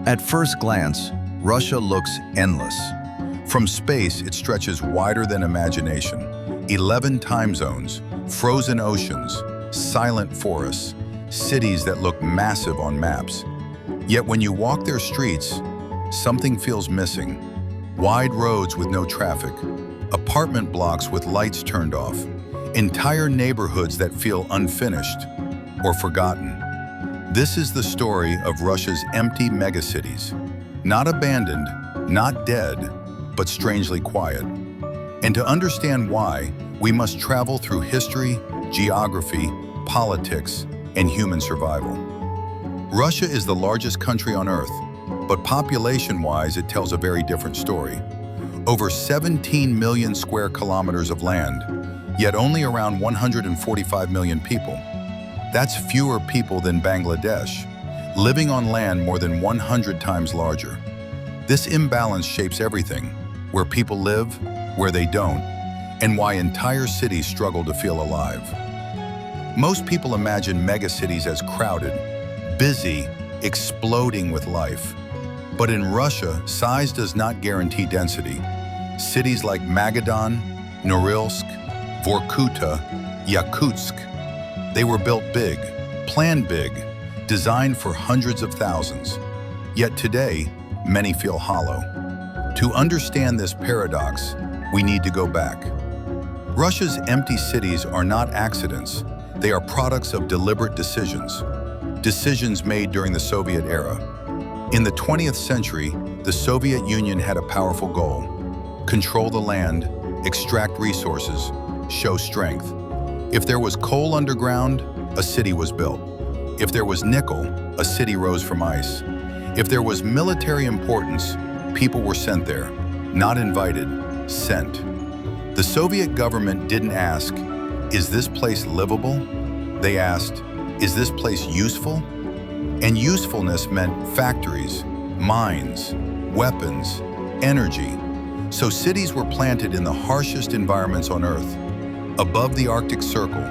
At first glance, Russia looks endless. From space, it stretches wider than imagination. 11 time zones, frozen oceans, silent forests, cities that look massive on maps. Yet when you walk their streets, something feels missing. Wide roads with no traffic, apartment blocks with lights turned off, entire neighborhoods that feel unfinished or forgotten. This is the story of Russia's empty megacities. Not abandoned, not dead, but strangely quiet. And to understand why, we must travel through history, geography, politics, and human survival. Russia is the largest country on Earth, but population-wise, it tells a very different story. Over 17 million square kilometers of land, yet only around 145 million people. That's fewer people than Bangladesh, living on land more than 100 times larger. This imbalance shapes everything, where people live, where they don't, and why entire cities struggle to feel alive. Most people imagine megacities as crowded, busy, exploding with life. But in Russia, size does not guarantee density. Cities like Magadan, Norilsk, Vorkuta, Yakutsk, they were built big, planned big, designed for hundreds of thousands. Yet today, many feel hollow. To understand this paradox, we need to go back. Russia's empty cities are not accidents. They are products of deliberate decisions made during the Soviet era. In the 20th century, the Soviet Union had a powerful goal: control the land, extract resources, show strength. If there was coal underground, a city was built. If there was nickel, a city rose from ice. If there was military importance, people were sent there. Not invited, sent. The Soviet government didn't ask, "Is this place livable?" They asked, "Is this place useful?" And usefulness meant factories, mines, weapons, energy. So cities were planted in the harshest environments on Earth. Above the Arctic Circle,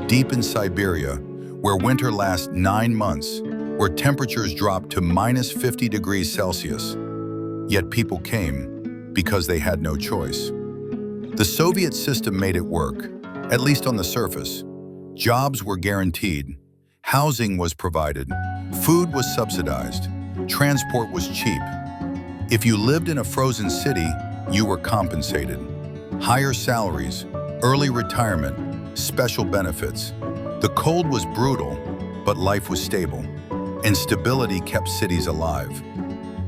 deep in Siberia, where winter lasts 9 months, where temperatures drop to minus 50 degrees Celsius. Yet people came because they had no choice. The Soviet system made it work, at least on the surface. Jobs were guaranteed, housing was provided, food was subsidized, transport was cheap. If you lived in a frozen city, you were compensated. Higher salaries, early retirement, special benefits. The cold was brutal, but life was stable, and stability kept cities alive.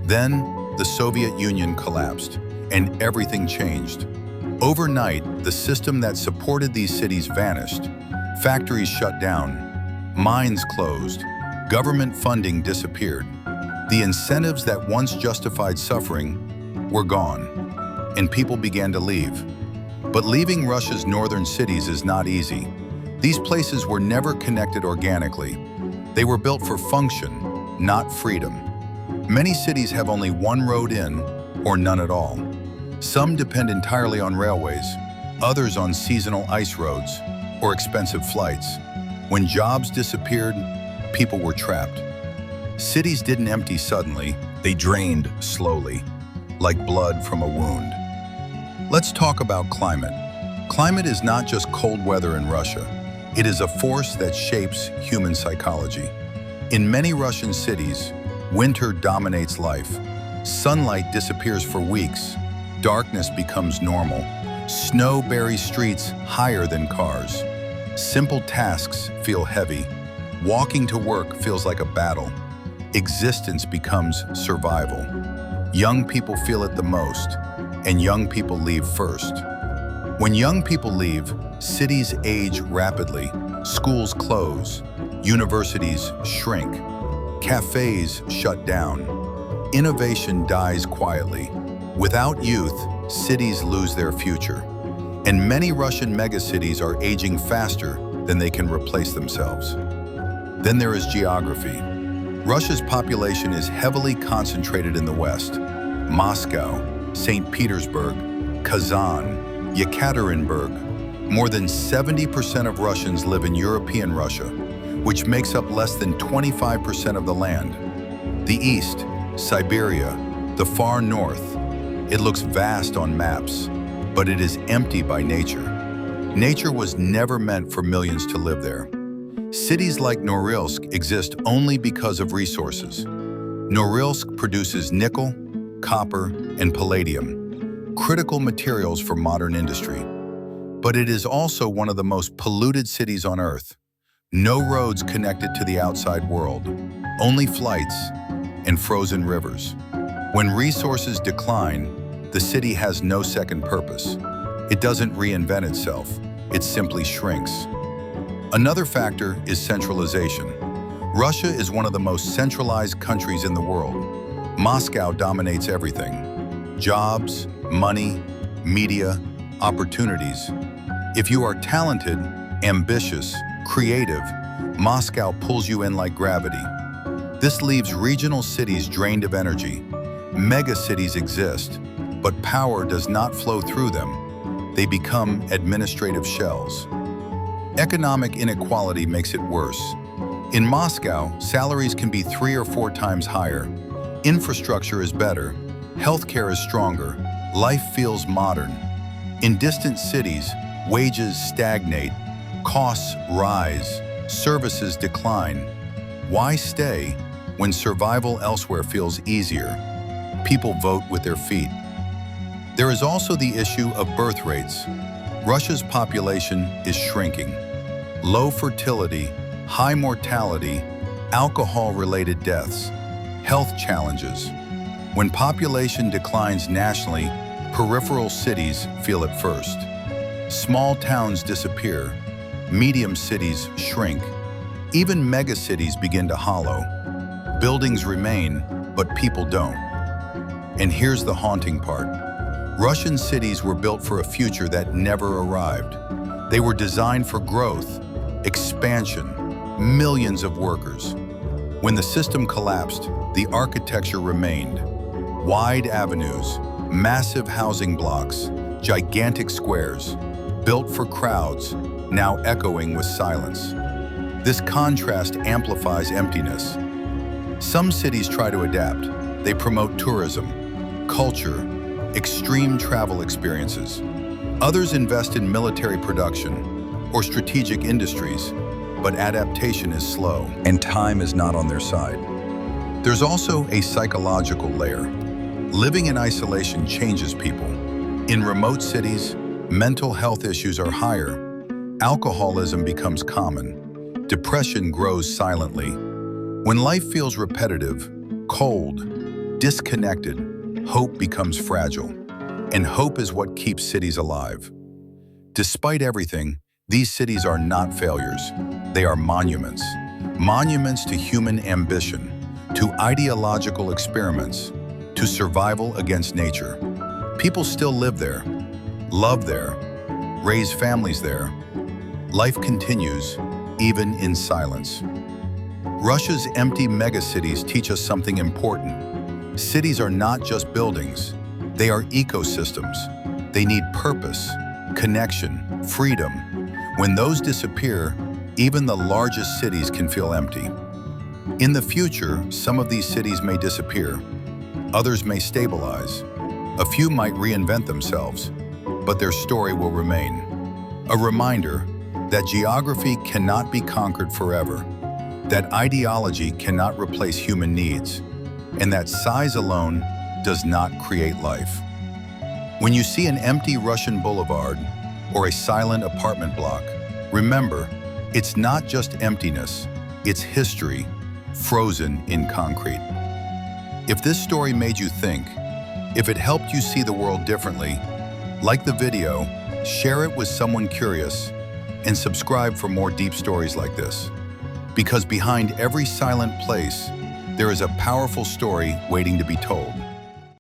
Then, the Soviet Union collapsed, and everything changed. Overnight, the system that supported these cities vanished. Factories shut down, mines closed, government funding disappeared. The incentives that once justified suffering were gone, and people began to leave. But leaving Russia's northern cities is not easy. These places were never connected organically. They were built for function, not freedom. Many cities have only one road in, or none at all. Some depend entirely on railways, others on seasonal ice roads, or expensive flights. When jobs disappeared, people were trapped. Cities didn't empty suddenly, they drained slowly, like blood from a wound. Let's talk about climate. Climate is not just cold weather in Russia. It is a force that shapes human psychology. In many Russian cities, winter dominates life. Sunlight disappears for weeks. Darkness becomes normal. Snow buries streets higher than cars. Simple tasks feel heavy. Walking to work feels like a battle. Existence becomes survival. Young people feel it the most, and young people leave first. When young people leave, cities age rapidly, schools close, universities shrink, cafes shut down. Innovation dies quietly. Without youth, cities lose their future. And many Russian megacities are aging faster than they can replace themselves. Then there is geography. Russia's population is heavily concentrated in the west. Moscow, St. Petersburg, Kazan, Yekaterinburg. More than 70% of Russians live in European Russia, which makes up less than 25% of the land. The east, Siberia, the far north. It looks vast on maps, but it is empty by nature. Nature was never meant for millions to live there. Cities like Norilsk exist only because of resources. Norilsk produces nickel, copper, and palladium, critical materials for modern industry. But it is also one of the most polluted cities on Earth. No roads connected to the outside world, only flights and frozen rivers. When resources decline, the city has no second purpose. It doesn't reinvent itself, it simply shrinks. Another factor is centralization. Russia is one of the most centralized countries in the world. Moscow dominates everything. Jobs, money, media, opportunities. If you are talented, ambitious, creative, Moscow pulls you in like gravity. This leaves regional cities drained of energy. Mega cities exist, but power does not flow through them. They become administrative shells. Economic inequality makes it worse. In Moscow, salaries can be 3 or 4 times higher. Infrastructure is better. Healthcare is stronger. Life feels modern. In distant cities, wages stagnate. Costs rise. Services decline. Why stay when survival elsewhere feels easier? People vote with their feet. There is also the issue of birth rates. Russia's population is shrinking. Low fertility, high mortality, alcohol-related deaths, health challenges. When population declines nationally, peripheral cities feel it first. Small towns disappear. Medium cities shrink. Even megacities begin to hollow. Buildings remain, but people don't. And here's the haunting part. Russian cities were built for a future that never arrived. They were designed for growth, expansion, millions of workers. When the system collapsed, the architecture remained. Wide avenues, massive housing blocks, gigantic squares, built for crowds, now echoing with silence. This contrast amplifies emptiness. Some cities try to adapt. They promote tourism, culture, extreme travel experiences. Others invest in military production or strategic industries, but adaptation is slow and time is not on their side. There's also a psychological layer. Living in isolation changes people. In remote cities, mental health issues are higher. Alcoholism becomes common. Depression grows silently. When life feels repetitive, cold, disconnected, hope becomes fragile. And hope is what keeps cities alive. Despite everything, these cities are not failures. They are monuments. Monuments to human ambition, to ideological experiments, to survival against nature. People still live there, love there, raise families there. Life continues, even in silence. Russia's empty megacities teach us something important. Cities are not just buildings. They are ecosystems. They need purpose, connection, freedom. When those disappear, even the largest cities can feel empty. In the future, some of these cities may disappear. Others may stabilize. A few might reinvent themselves, but their story will remain. A reminder that geography cannot be conquered forever, that ideology cannot replace human needs, and that size alone does not create life. When you see an empty Russian boulevard or a silent apartment block, remember, it's not just emptiness, it's history frozen in concrete. If this story made you think, if it helped you see the world differently, like the video, share it with someone curious, and subscribe for more deep stories like this. Because behind every silent place, there is a powerful story waiting to be told.